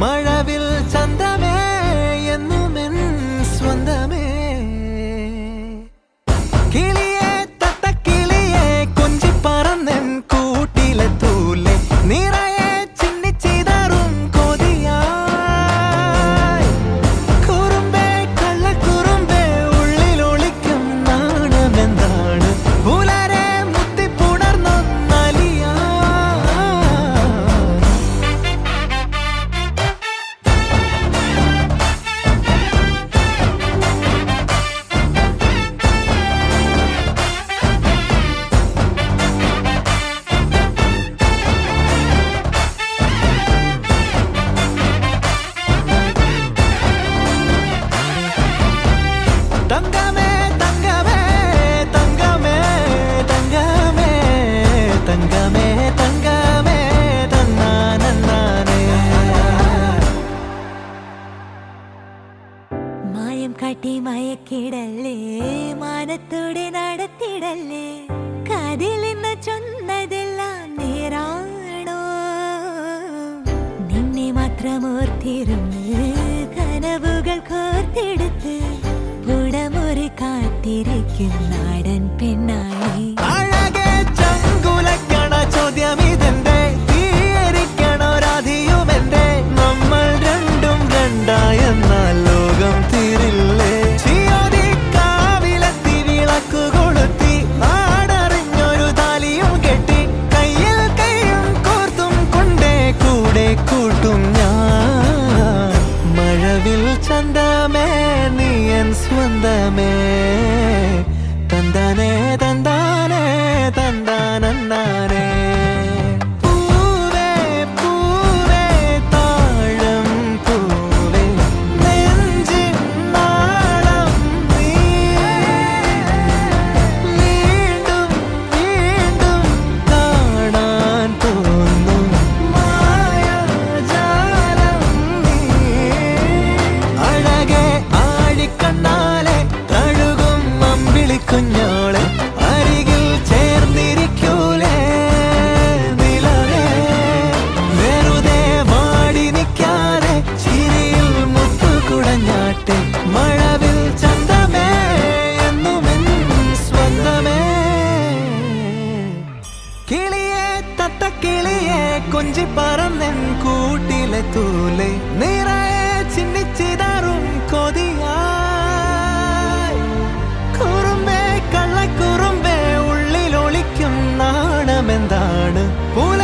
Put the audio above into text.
മഴവിൽ ചന്തമേ എന്നുമെൻ സ്വന്തമേ കിളിയെ തത്തക്കിളിയെ കൊഞ്ചി പറന്നെൻ കൂട്ടിലെ തൂലെ നിറയെ ചിന്നിച്ചിതറും കൊതിയായി കുറുമ്പേ കള്ളക്കുറുമ്പേ ഉള്ളിലൊളിക്കും നാണമെന്താണ് പുലരെ മുത്തിപ്പുണർന്നൊന്നലിയാ തങ്കമേ തങ്കമേ തങ്കമേ തങ്കമേ തങ്കമേ തങ്കമേ തന്നാനേ മായം കാട്ടി മയക്കിടല്ലേ മാനത്തോടെ നടത്തിടല്ലേ കാതിലെന്ന് ചൊന്നതെല്ലാം നേരാണോ നിന്നെ മാത്രം ഓർത്തിരുന്ന് കനവുകൾ കോർത്തെടുത്ത് പുടമുറി കാത്തിരിക്കും നാടൻ പെണ്ണായി അഴകെ ചങ്കുലക്കണ ചോദ്യമിതെന്റെ തീയരിക്കണോ രാധിയുമെന്റെ നമ്മൾ രണ്ടും രണ്ടായെന്നാൽ ലോകം തീരില്ലേ ചിയോതി കാവിലെത്തി വിളക്കു കൊളുത്തി നാടറിഞ്ഞൊരു താലിയും കെട്ടി കയ്യിൽ കൈയും കോർത്തും കൊണ്ടേ കൂടെ കൂട്ടും ഞാൻ മഴവിൽ ചന്തമേ നീ എൻ സ്വന്തമേ തന്താനേ തന്താനേ തന്താനേ പൂവേ പൂവേ താഴം പൂവേ നെഞ്ചിൻ നാളം നീ വീണ്ടും വീണ്ടും കാണാൻ തോന്നും മായാജാലം നീ അഴകെ ആഴിക്കണ്ണാലെ തഴുകും അമ്പിളിക്കുഞ്ഞോളെ അരികിൽ ചേർന്നിരിക്കൂലേ നിലവേ വെറുതെ വാടി നിൽക്കാതെ ചിരിയിൽ മുത്തുകുടഞ്ഞാട്ടെ മഴവിൽ ചന്തമേ എന്നുമെൻ സ്വന്തമേ കിളിയെ തത്തക്കിളിയെ കൊഞ്ചി പറന്നെൻ കൂട്ടിലെ തൂലെ നിറയെ ചിന്നിച്ചിതറും കൊതിയായി കുറുമ്പേ കള്ളക്കുറുമ്പേ ഉള്ളിലൊളിക്കും നാണമെന്താണ് പുല